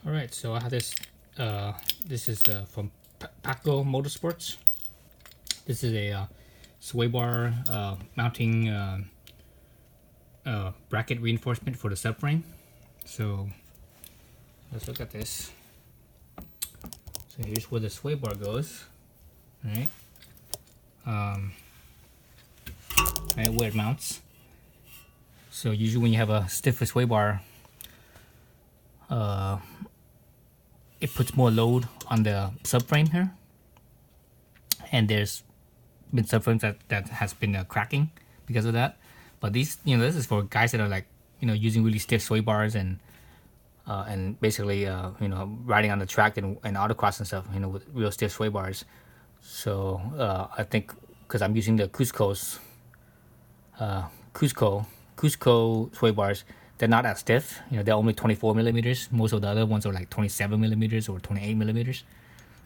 All right, so I have this. This is from PacoMotorSports. This is a sway bar mounting bracket reinforcement for the subframe. So let's look at this. So here's where the sway bar goes, right? Right where it mounts. So usually when you have a stiffer sway bar, it puts more load on the subframe here, and there's been subframes that has been cracking because of that. But these, this is for guys that are like, using really stiff sway bars and basically, riding on the track and autocross and stuff, with real stiff sway bars. So I think because I'm using the Cusco sway bars, they're not as stiff. They're only 24 millimeters. Most of the other ones are like 27 millimeters or 28 millimeters.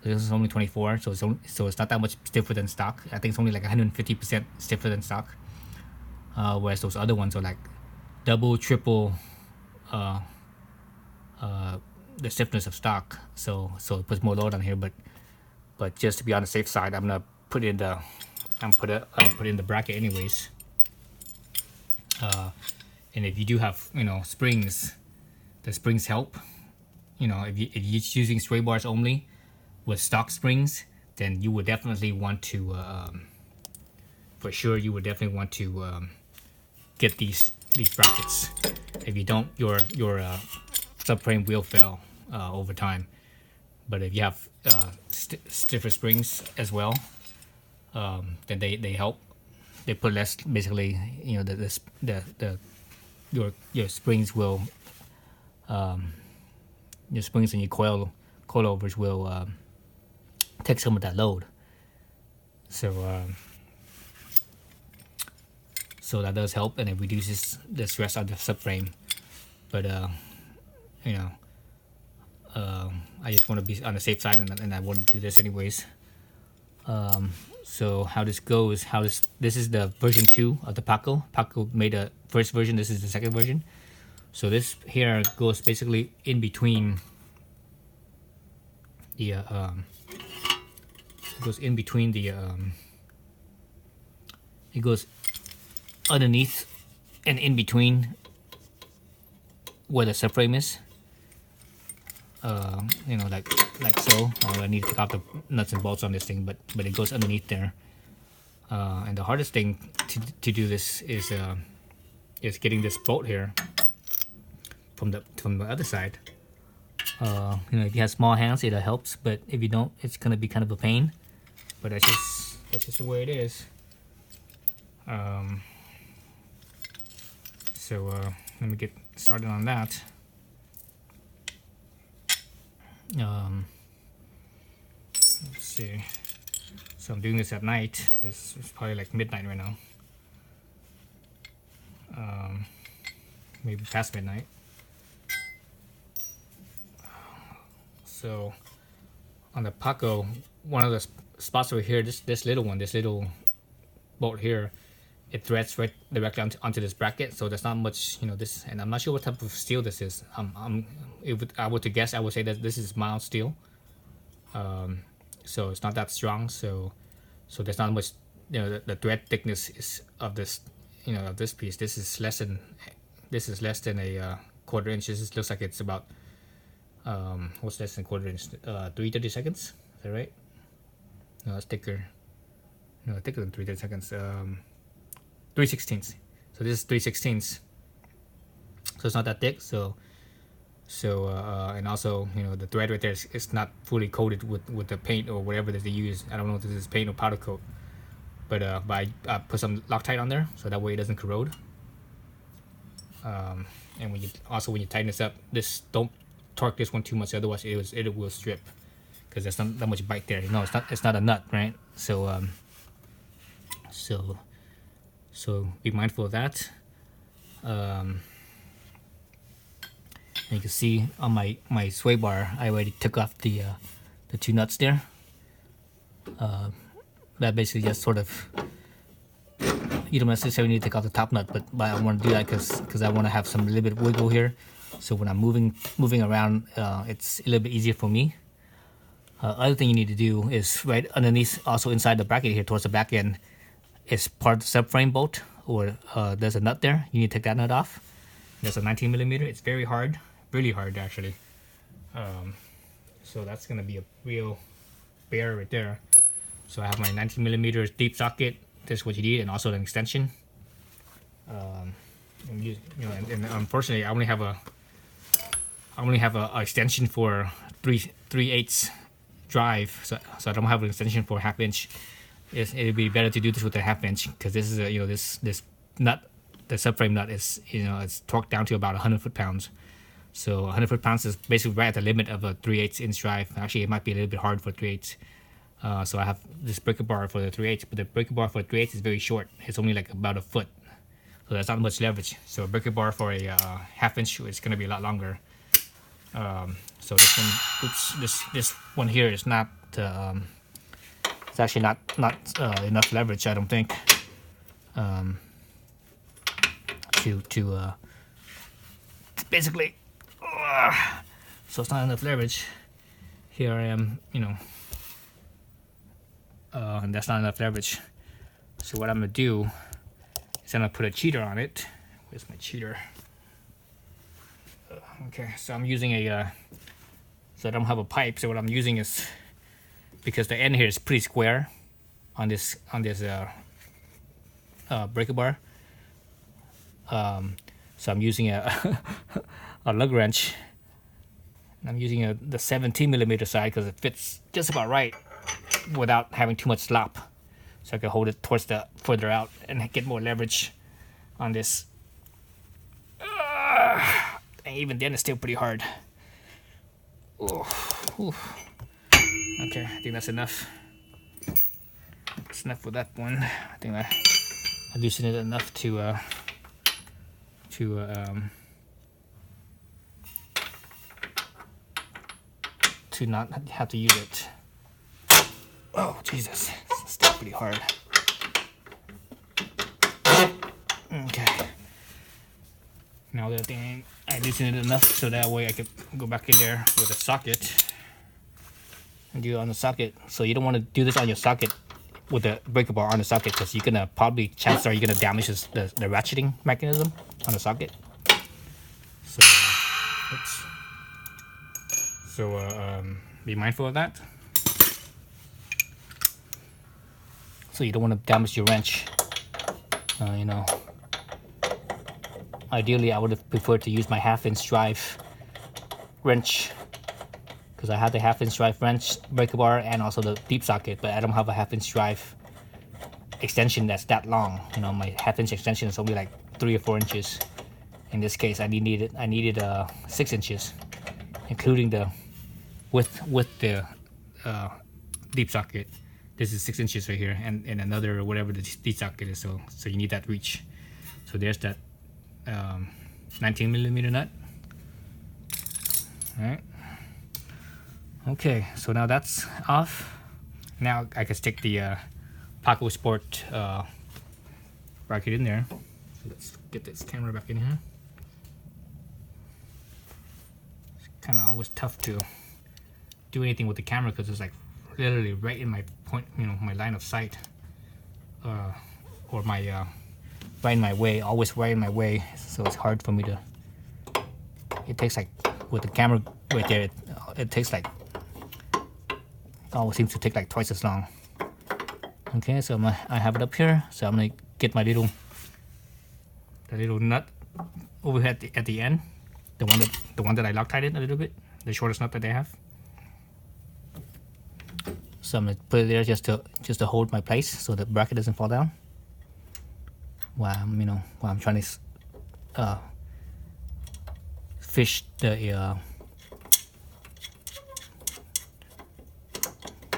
So this is only 24, so it's not that much stiffer than stock. I think it's only like 150% stiffer than stock. Whereas those other ones are like double, triple the stiffness of stock. So it puts more load on here. But just to be on the safe side, I'm gonna put in the bracket anyways. And if you do have springs, the springs help. If you're using sway bars only with stock springs, then you would definitely want to for sure you would definitely want to get these brackets. If you don't, your subframe will fail over time. But if you have stiffer springs as well, then they help. They put less, basically, your springs will your springs and your coilovers will take some of that load. So that does help, and it reduces the stress on the subframe. But I just want to be on the safe side, and I want to do this anyways. So how this goes, this is the version 2 of the Paco. Paco made a first version. This is the second version. So this here goes basically in between the it goes underneath and in between where the subframe is. Like so. I need to take out the nuts and bolts on this thing, but it goes underneath there. And the hardest thing to do this is getting this bolt here from the other side. If you have small hands, it helps, but if you don't, it's gonna be kind of a pain. But that's just the way it is. So let me get started on that. Let's see. So I'm doing this at night. This is probably like midnight right now. Maybe past midnight. So on the Paco, one of the spots over here, this little bolt here, it threads right directly onto this bracket. So there's not much, this, and I'm not sure what type of steel this is. If I were to guess, I would say that this is mild steel. So it's not that strong. So there's not much, the thread thickness is of this, of this piece. This is less than a quarter inch. This looks like it's about what's less than a quarter inch? 3/32. Is that right? No, it's thicker. No, thicker than 3/32. 3/16. So this is 3/16. So it's not that thick. So and also, the thread right there is not fully coated with the paint or whatever that they use. I don't know if this is paint or powder coat, but I put some Loctite on there so that way it doesn't corrode. And when you tighten this up, don't torque this one too much, otherwise it will strip, because there's not that much bite there. It's not a nut, right? So be mindful of that. And you can see on my sway bar, I already took off the 2 nuts there. That basically just sort of, you don't necessarily need to take off the top nut, but I want to do that because I want to have some little bit of wiggle here, So when I'm moving around, it's a little bit easier for me. Other thing you need to do is right underneath, also inside the bracket here towards the back end, is part of the subframe bolt, or there's a nut there. You need to take that nut off. There's a 19mm. It's very hard, really hard actually. So that's gonna be a real bear right there. So I have my 19mm deep socket. This is what you need, and also an extension. And unfortunately, I only have a extension for 3/8 drive, so I don't have an extension for 1/2 inch. It'd be better to do this with a 1/2 inch, because this is this nut, the subframe nut is it's torqued down to about 100 foot-pounds. So 100 foot-pounds is basically right at the limit of a 3/8 inch drive. Actually, it might be a little bit hard for 3/8. So I have this breaker bar for the 3/8, but the breaker bar for 3/8 is very short. It's only like about a foot, so that's not much leverage. So a breaker bar for a 1/2 inch is going to be a lot longer. So this one, this one here is not. It's actually not enough leverage, I don't think. To basically, so it's not enough leverage. Here I am, and that's not enough leverage. So what I'm gonna do is I'm gonna put a cheater on it. Where's my cheater? Okay, so I'm using so I don't have a pipe. So what I'm using is, because the end here is pretty square on this breaker bar. So I'm using a lug wrench. I'm using the 17mm side because it fits just about right without having too much slop. So I can hold it towards the further out and get more leverage on this. And even then, it's still pretty hard. Ooh. Okay, I think that's enough. That's enough for that one. I think I loosened it enough to not have to use it. Oh Jesus, it's still pretty hard. Okay. Now that thing, I loosened it enough so that way I could go back in there with a socket and do it on the socket. So you don't want to do this on your socket with the breaker bar on the socket, because you're gonna probably, chances are you're gonna damage the ratcheting mechanism on the socket. So oops. So be mindful of that. So you don't want to damage your wrench. Ideally I would have preferred to use my 1/2 inch drive wrench, because I have the 1/2 inch drive wrench breaker bar and also the deep socket, but I don't have a 1/2 inch drive extension that's that long. My 1/2 inch extension is only like 3 or 4 inches. In this case, I needed 6 inches, including the with the deep socket. This is 6 inches right here, and another whatever the deep socket is. So you need that reach. So there's that 19mm nut. All right. Okay, so now that's off. Now I can stick the PacoSport bracket in there. So let's get this camera back in here. It's kind of always tough to do anything with the camera because it's like literally right in my point, my line of sight, or my right in my way, always right in my way. So it's hard for me to. It takes like, with the camera right there, it takes like. Always seems to take like twice as long. Okay, so I have it up here. So I'm gonna get my little nut over here at the end, the one that I Loctite it a little bit, the shortest nut that they have. So I'm gonna put it there just to hold my place so the bracket doesn't fall down. While I'm trying to fish the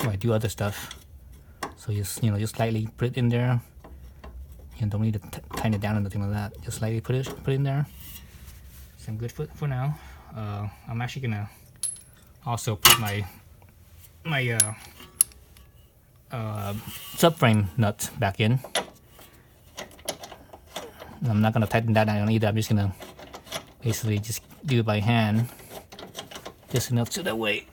I do other stuff. So just slightly put it in there. You don't need to tighten it down or nothing like that. Just slightly put it in there. So I'm good for now. I'm actually gonna also put my subframe nut back in. I'm not gonna tighten that down either. I'm just gonna basically just do it by hand, just enough so that way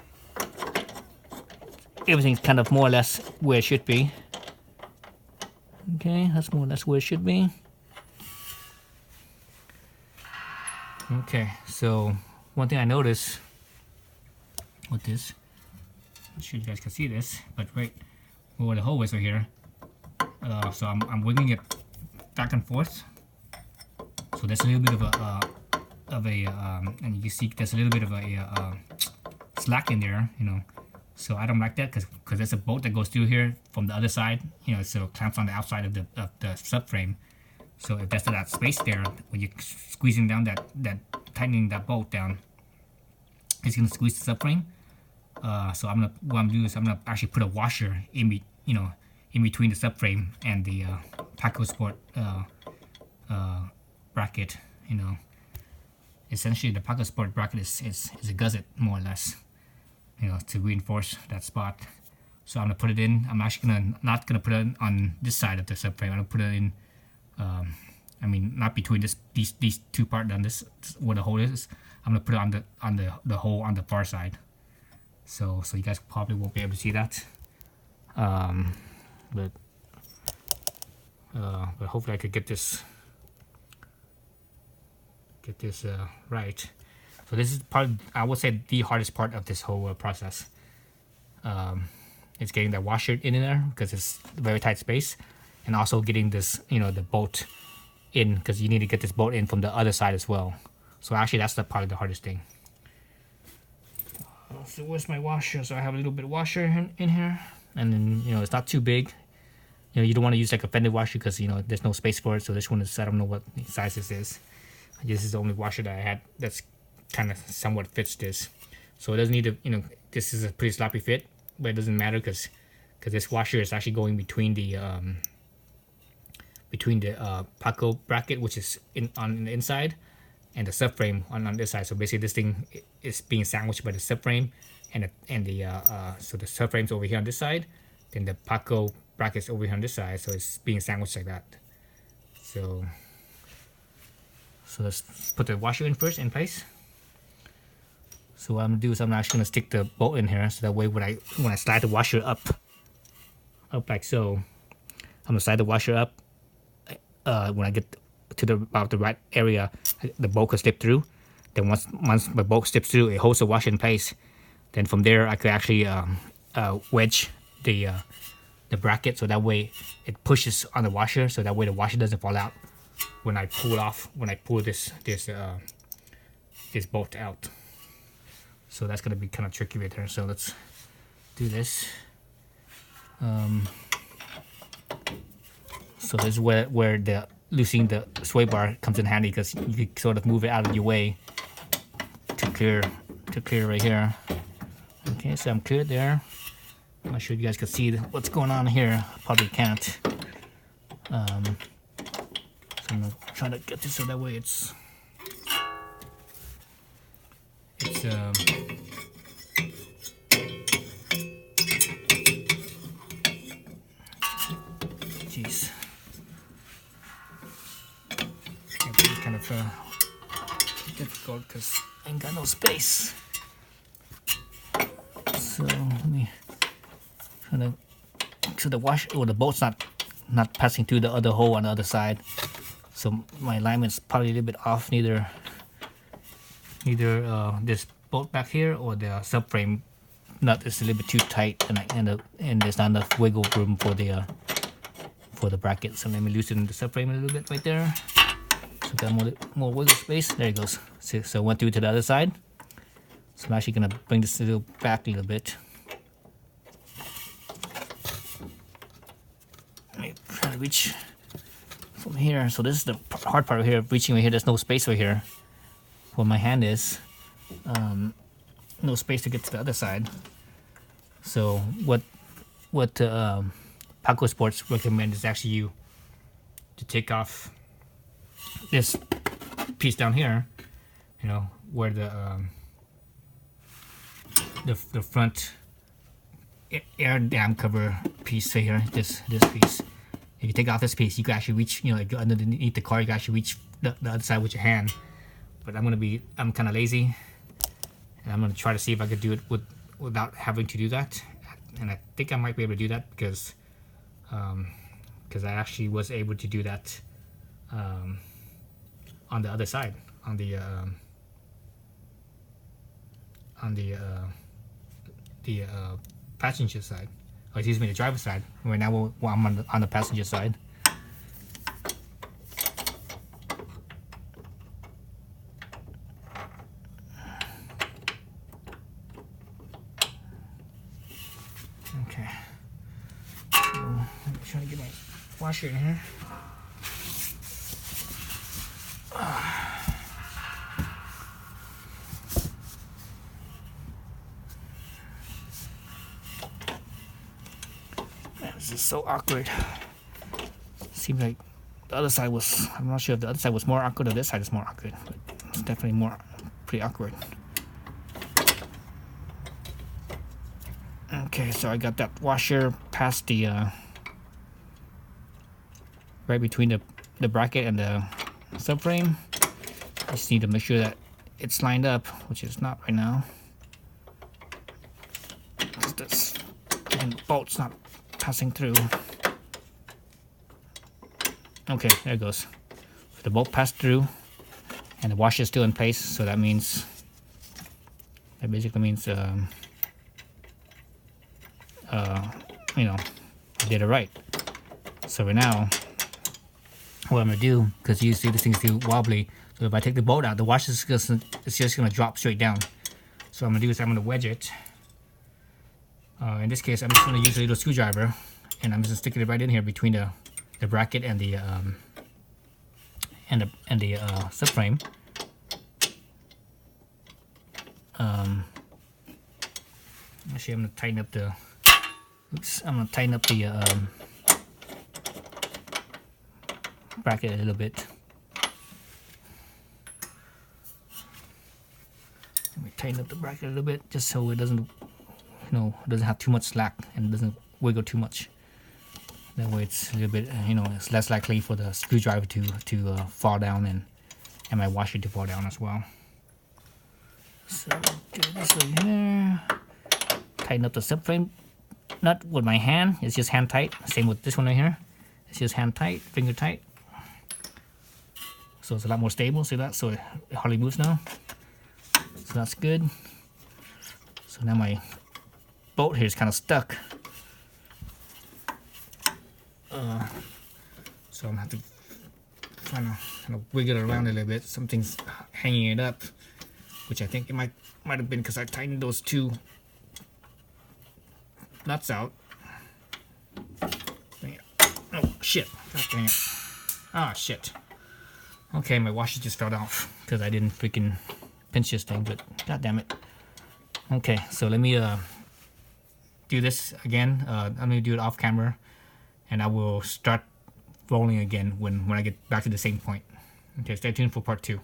everything's kind of more or less where it should be. Okay, that's more or less where it should be. Okay, so one thing I noticed with this, I'm sure you guys can see this, but right where the hole is right here, so I'm wiggling it back and forth. So there's a little bit of a and you can see there's a little bit of a slack in there, you know. So I don't like that because there's a bolt that goes through here from the other side, you know, so it clamps on the outside of the subframe. So if there's that space there, when you're squeezing down tightening that bolt down, it's gonna squeeze the subframe. So what I'm gonna do is I'm gonna actually put a washer in between the subframe and the PacoSport bracket. You know, essentially the PacoSport bracket is a gusset more or less, you know, to reinforce that spot. So I'm gonna put it in. I'm actually not gonna put it on this side of the subframe. I'm gonna put it in. I mean, not between these two parts on this where the hole is. I'm gonna put it on the hole on the far side. So you guys probably won't be able to see that. But hopefully I could get this right. So this is I would say the hardest part of this whole process. It's getting that washer in there because it's a very tight space, and also getting this, you know, the bolt in, because you need to get this bolt in from the other side as well. So actually that's the part of the hardest thing. So where's my washer? So I have a little bit of washer in here, and then, you know, it's not too big. You know, you don't want to use like a fended washer because, you know, there's no space for it. So this one is, I don't know what size this is. This is the only washer that I had that's kind of somewhat fits this. So it doesn't need to, you know, this is a pretty sloppy fit, but it doesn't matter because this washer is actually going between the Paco bracket, which is on the inside, and the subframe on this side. So basically this thing is being sandwiched by the subframe, and so the subframe's over here on this side, then the Paco bracket's over here on this side, so it's being sandwiched like that. So let's put the washer in first in place. So what I'm gonna do is I'm actually gonna stick the bolt in here, so that way when I slide the washer up like so, I'm gonna slide the washer up. When I get to about the right area, the bolt can slip through. Then once my bolt slips through, it holds the washer in place. Then from there, I could actually wedge the bracket, so that way it pushes on the washer, so that way the washer doesn't fall out when I pull this bolt out. So that's gonna be kind of tricky right there. So let's do this. So this is where the loosening the sway bar comes in handy, because you can sort of move it out of your way to clear right here. Okay, so I'm cleared there. I'm not sure you guys can see what's going on here. Probably can't. So I'm gonna try to get this so that way it's jeez. It's kind of difficult because I ain't got no space. So let me try to, so the washer or the bolt's not passing through the other hole on the other side. So my alignment's probably a little bit off. Neither this bolt back here or the subframe nut is a little bit too tight, and there's not enough wiggle room for the bracket. So let me loosen the subframe a little bit right there. So got more wiggle space. There it goes. So it went through to the other side. So I'm actually gonna bring this back a little bit. Let me try to reach from here. So this is the hard part here, reaching right here. There's no space right here where my hand is. No space to get to the other side. So what PacoSports recommend is actually you to take off this piece down here, you know, where the front air dam cover piece right here, this piece. If you take off this piece, you can actually reach, you know, like underneath the car, you can actually reach the other side with your hand. but I'm kind of lazy, and I'm gonna try to see if I could do it without having to do that. And I think I might be able to do that because I actually was able to do that on the other side, on the passenger side, or excuse me, the driver's side. Right now I'm on the passenger side. Okay, so let me try to get my washer in here. Man, this is so awkward. Seems like the other side was, I'm not sure if the other side was more awkward or this side is more awkward, but it's definitely pretty awkward. Okay, so I got that washer past the right between the bracket and the subframe. I just need to make sure that it's lined up, which is not right now. This and bolt's not passing through. Okay, there it goes. The bolt passed through, and the washer is still in place. So that basically means you know, I did it right. So right now, what I'm gonna do, because you see this thing's too wobbly, so if I take the bolt out, the washer is just gonna drop straight down. So what I'm gonna do is I'm gonna wedge it. In this case, I'm just gonna use a little screwdriver, and I'm just sticking it right in here between the bracket and the subframe. Actually, I'm gonna tighten up the. I'm gonna tighten up the bracket a little bit. Let me tighten up the bracket a little bit, just so it doesn't, it doesn't have too much slack and it doesn't wiggle too much. That way, it's a little bit, it's less likely for the screwdriver to fall down and my washer to fall down as well. So do this right here. Tighten up the subframe nut with my hand. It's just hand tight. Same with this one right here. It's just hand tight, finger tight. So it's a lot more stable. See that? So it hardly moves now. So that's good. So now my bolt here is kind of stuck. So I'm gonna have to kind of wiggle it around a little bit. Something's hanging it up, which I think it might have been because I tightened those two nuts out. Oh shit! God dang it! Ah shit! Okay, my washer just fell off because I didn't freaking pinch this thing. But god damn it! Okay, so let me do this again. I'm gonna do it off camera, and I will start rolling again when I get back to the same point. Okay, stay tuned for part 2.